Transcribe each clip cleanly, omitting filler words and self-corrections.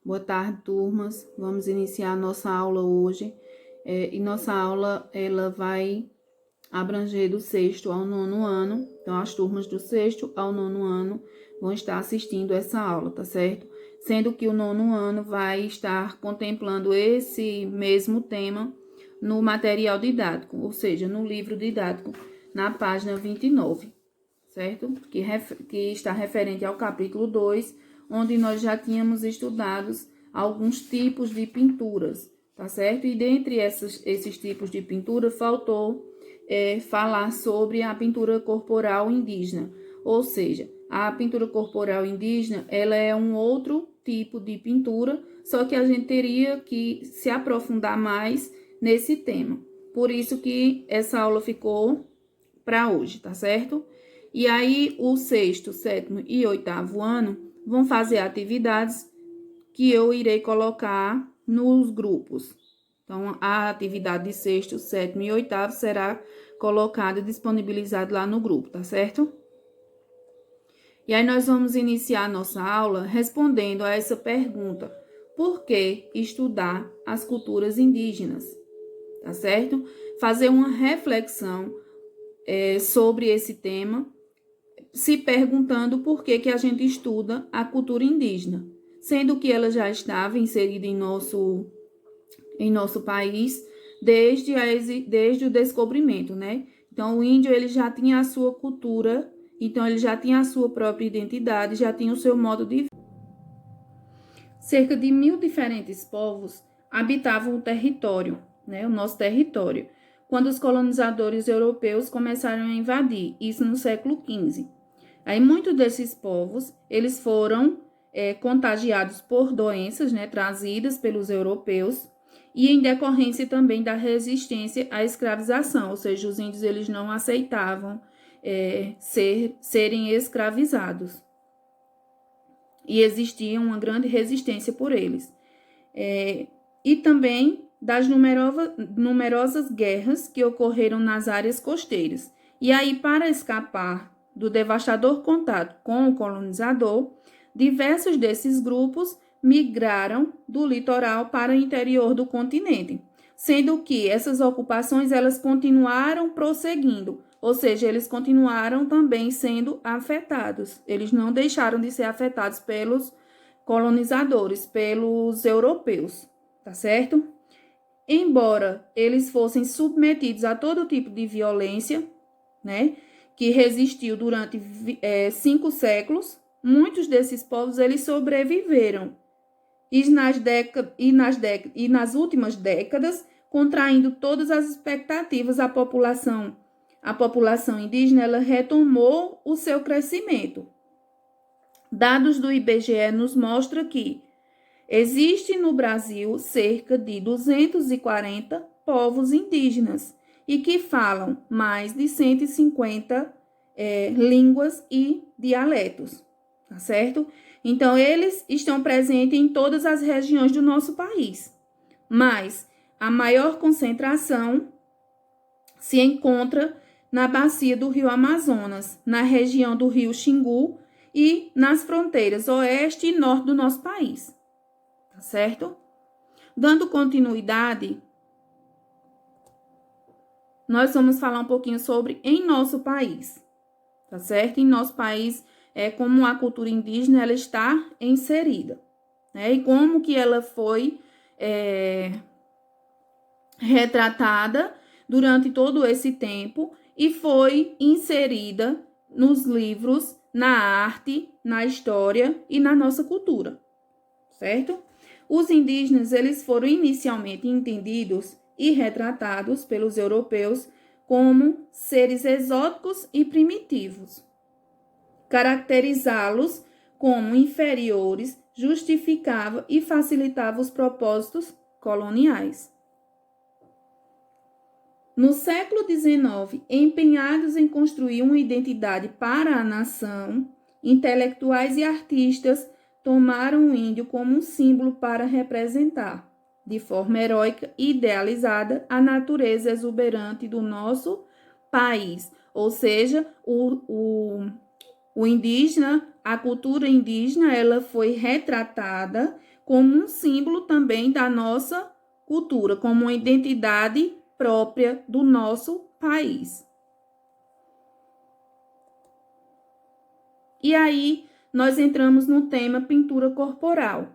Boa tarde, turmas. Vamos iniciar a nossa aula hoje. E nossa aula, ela vai abranger do sexto ao nono ano. Então, as turmas do sexto ao nono ano vão estar assistindo essa aula, tá certo? Sendo que o nono ano vai estar contemplando esse mesmo tema no material didático, ou seja, no livro didático, na página 29, certo? Que está referente ao capítulo 2, onde nós já tínhamos estudado alguns tipos de pinturas, tá certo? E dentre esses tipos de pintura, faltou falar sobre a pintura corporal indígena, ou seja, a pintura corporal indígena, ela é um outro tipo de pintura, só que a gente teria que se aprofundar mais nesse tema. Por isso que essa aula ficou para hoje, tá certo? E aí, o sexto, sétimo e oitavo ano vão fazer atividades que eu irei colocar nos grupos. Então, a atividade de sexto, sétimo e oitavo será colocada e disponibilizada lá no grupo, tá certo? E aí, nós vamos iniciar a nossa aula respondendo a essa pergunta: por que estudar as culturas indígenas? Tá certo? Fazer uma reflexão sobre esse tema, se perguntando por que a gente estuda a cultura indígena, sendo que ela já estava inserida em nosso país desde o descobrimento, né? Então, o índio, ele já tinha a sua cultura, então ele já tinha a sua própria identidade, já tinha o seu modo de vida. Cerca de 1.000 diferentes povos habitavam o território, né? O nosso território, quando os colonizadores europeus começaram a invadir, isso no século XV. Aí muitos desses povos, eles foram contagiados por doenças, né, trazidas pelos europeus, e em decorrência também da resistência à escravização, ou seja, os índios eles não aceitavam serem escravizados. E existia uma grande resistência por eles. E também das numerosas guerras que ocorreram nas áreas costeiras. E aí, para escapar do devastador contato com o colonizador, diversos desses grupos migraram do litoral para o interior do continente, sendo que essas ocupações elas continuaram prosseguindo, ou seja, eles continuaram também sendo afetados. Eles não deixaram de ser afetados pelos colonizadores, pelos europeus, tá certo? Embora eles fossem submetidos a todo tipo de violência, né, que resistiu durante 5 séculos, muitos desses povos eles sobreviveram. E nas últimas décadas, contraindo todas as expectativas, a população indígena ela retomou o seu crescimento. Dados do IBGE nos mostram que existe no Brasil cerca de 240 povos indígenas e que falam mais de 150 línguas e dialetos, tá certo? Então, eles estão presentes em todas as regiões do nosso país, mas a maior concentração se encontra na bacia do Rio Amazonas, na região do Rio Xingu e nas fronteiras oeste e norte do nosso país, tá certo? Dando continuidade, nós vamos falar um pouquinho sobre em nosso país, tá certo? Em nosso país, como a cultura indígena ela está inserida, né? E como que ela foi retratada durante todo esse tempo e foi inserida nos livros, na arte, na história e na nossa cultura, certo? Os indígenas, eles foram inicialmente entendidos e retratados pelos europeus como seres exóticos e primitivos. Caracterizá-los como inferiores justificava e facilitava os coloniais. No século XIX, empenhados em construir uma identidade para a nação, intelectuais e artistas tomaram o índio como um símbolo para representar, de forma heróica e idealizada, a natureza exuberante do nosso país. Ou seja, o indígena, a cultura indígena, ela foi retratada como um símbolo também da nossa cultura, como uma identidade própria do nosso país. E aí, nós entramos no tema pintura corporal.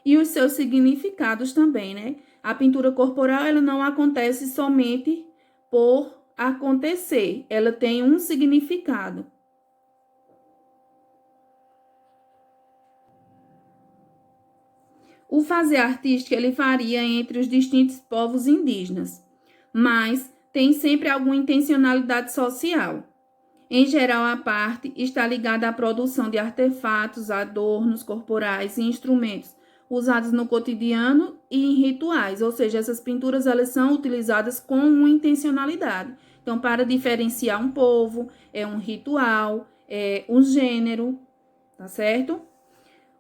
E os seus significados também, né? A pintura corporal, ela não acontece somente por acontecer, ela tem um significado. O fazer artístico, ele varia entre os distintos povos indígenas, mas tem sempre alguma intencionalidade social. Em geral, a parte está ligada à produção de artefatos, adornos corporais e instrumentos usados no cotidiano e em rituais, ou seja, essas pinturas elas são utilizadas com uma intencionalidade. Então, para diferenciar um povo, é um ritual, é um gênero, tá certo?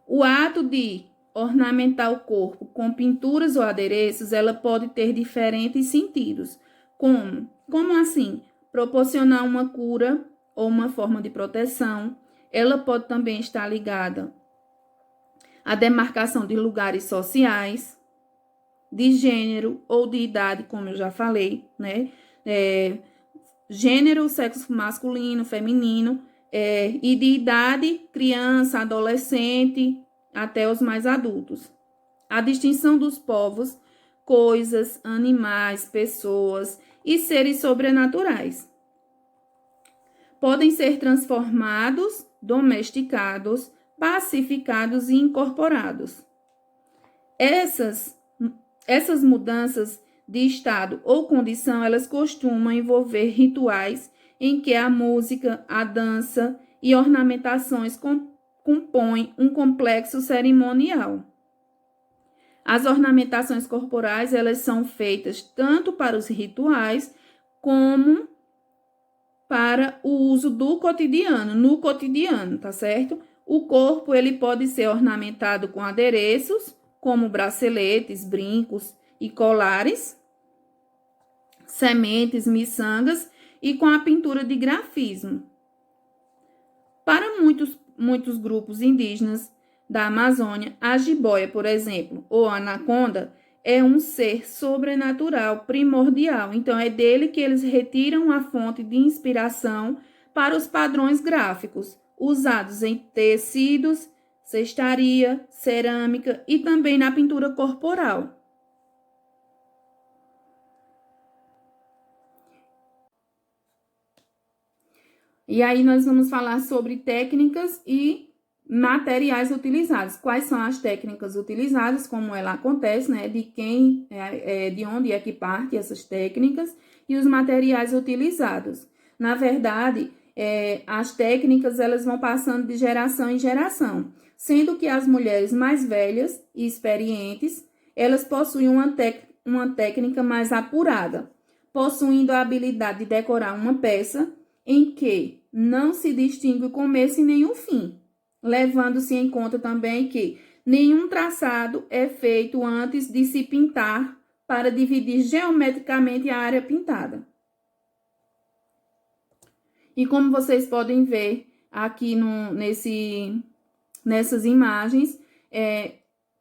O ato de ornamentar o corpo com pinturas ou adereços, ela pode ter diferentes sentidos. Como assim? Proporcionar uma cura ou uma forma de proteção. Ela pode também estar ligada à demarcação de lugares sociais, de gênero ou de idade, como eu já falei, né? Gênero, sexo masculino, feminino, e de idade, criança, adolescente, até os mais adultos. A distinção dos povos, coisas, animais, pessoas e seres sobrenaturais. Podem ser transformados, domesticados, pacificados e incorporados. Essas mudanças de estado ou condição, elas costumam envolver rituais em que a música, a dança e ornamentações compõem um complexo cerimonial. As ornamentações corporais, elas são feitas tanto para os rituais como para o uso do cotidiano, no cotidiano, tá certo? O corpo, ele pode ser ornamentado com adereços, como braceletes, brincos e colares, sementes, miçangas e com a pintura de grafismo. Para muitos grupos indígenas da Amazônia, a jiboia, por exemplo, ou a anaconda, é um ser sobrenatural, primordial. Então, é dele que eles retiram a fonte de inspiração para os padrões gráficos, usados em tecidos, cestaria, cerâmica e também na pintura corporal. E aí nós vamos falar sobre técnicas e materiais utilizados. Quais são as técnicas utilizadas, como ela acontece, né? De onde é que parte essas técnicas e os materiais utilizados. Na verdade, as técnicas elas vão passando de geração em geração, sendo que as mulheres mais velhas e experientes, elas possuem uma técnica mais apurada, possuindo a habilidade de decorar uma peça em que não se distingue o começo e nem o fim, levando-se em conta também que nenhum traçado é feito antes de se pintar para dividir geometricamente a área pintada. E como vocês podem ver aqui nessas imagens,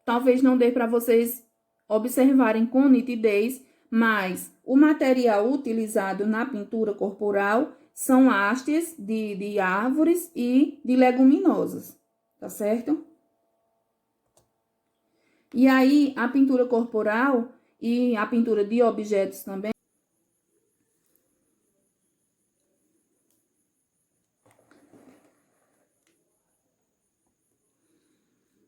talvez não dê para vocês observarem com nitidez, mas o material utilizado na pintura corporal são hastes de árvores e de leguminosas, tá certo? E aí, a pintura corporal e a pintura de objetos também.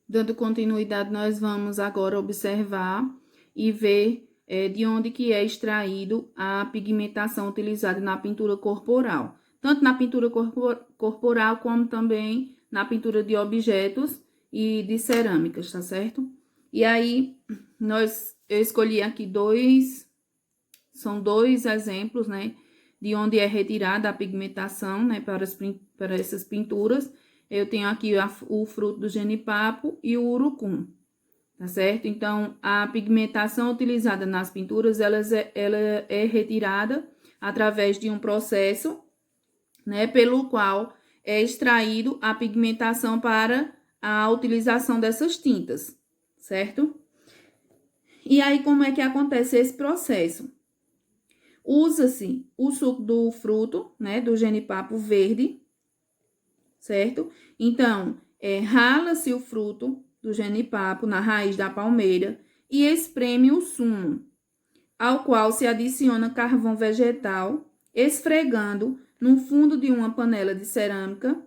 Dando continuidade, nós vamos agora observar e ver de onde que é extraído a pigmentação utilizada na pintura corporal. Tanto na pintura corporal, como também na pintura de objetos e de cerâmicas, tá certo? E aí, eu escolhi aqui são dois exemplos, né? De onde é retirada a pigmentação, né? Para essas pinturas. Eu tenho aqui o fruto do genipapo e o urucum, tá certo? Então, a pigmentação utilizada nas pinturas, ela é retirada através de um processo, né, pelo qual é extraído a pigmentação para a utilização dessas tintas, certo? E aí, como é que acontece esse processo? Usa-se o suco do fruto, né, do jenipapo verde, certo? Então, rala-se o fruto do jenipapo na raiz da palmeira e espreme o sumo, ao qual se adiciona carvão vegetal, esfregando no fundo de uma panela de cerâmica,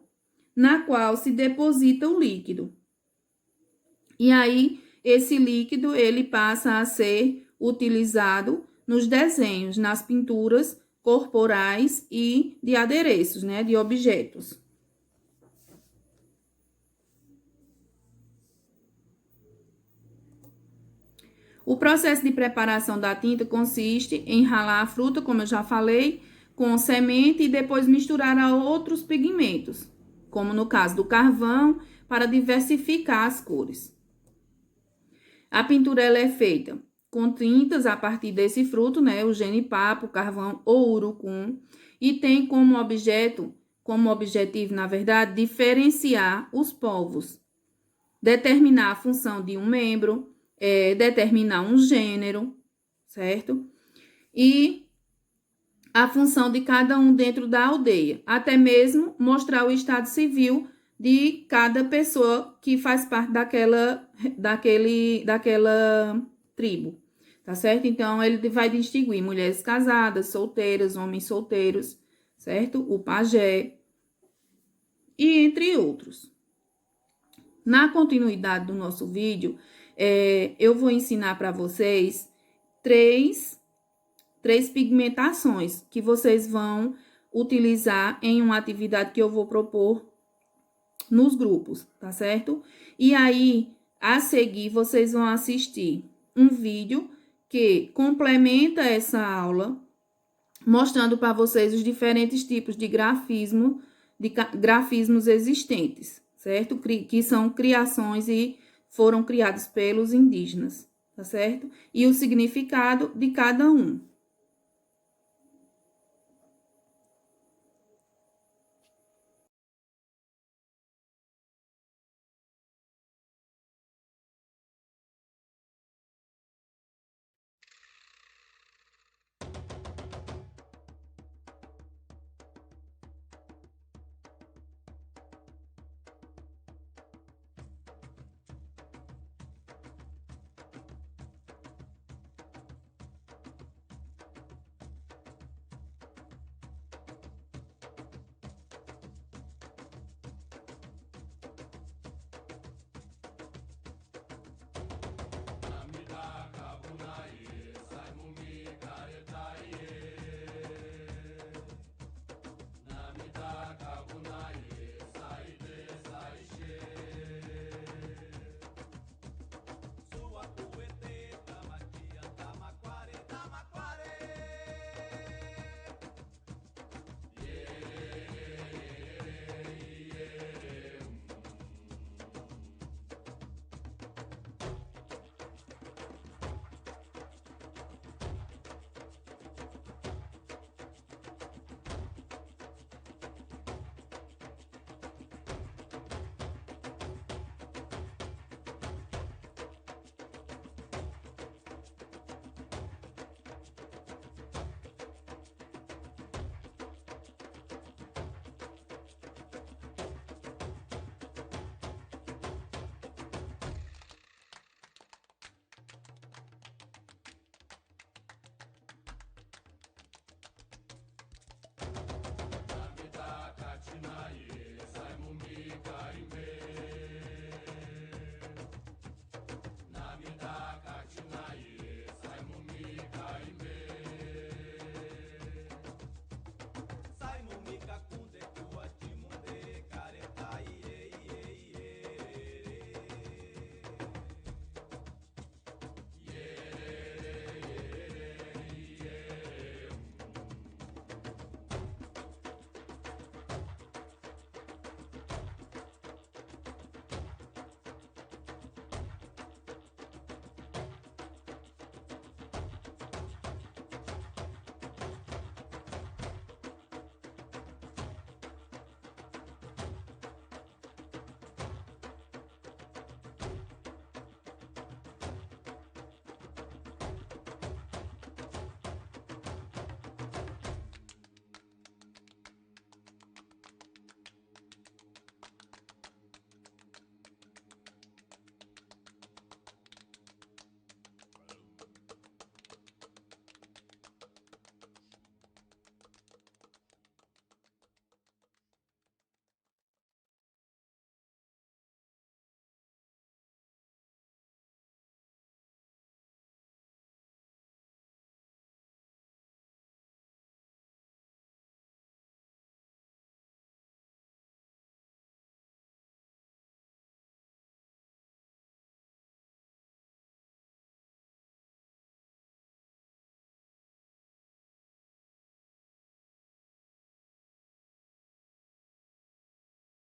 na qual se deposita o líquido. E aí, esse líquido, ele passa a ser utilizado nos desenhos, nas pinturas corporais e de adereços, né, de objetos. O processo de preparação da tinta consiste em ralar a fruta, como eu já falei, com semente e depois misturar a outros pigmentos, como no caso do carvão, para diversificar as cores. A pintura ela é feita com tintas a partir desse fruto, né, o jenipapo, carvão ou urucum, e tem como objetivo, na verdade, diferenciar os povos, determinar a função de um membro, determinar um gênero, certo? E a função de cada um dentro da aldeia, até mesmo mostrar o estado civil de cada pessoa que faz parte daquela tribo, tá certo? Então, ele vai distinguir mulheres casadas, solteiras, homens solteiros, certo? O pajé, e entre outros. Na continuidade do nosso vídeo, eu vou ensinar para vocês três pigmentações que vocês vão utilizar em uma atividade que eu vou propor nos grupos, tá certo? E aí, a seguir, vocês vão assistir um vídeo que complementa essa aula, mostrando para vocês os diferentes tipos de grafismos existentes, certo? Que são criações e foram criados pelos indígenas, tá certo? E o significado de cada um.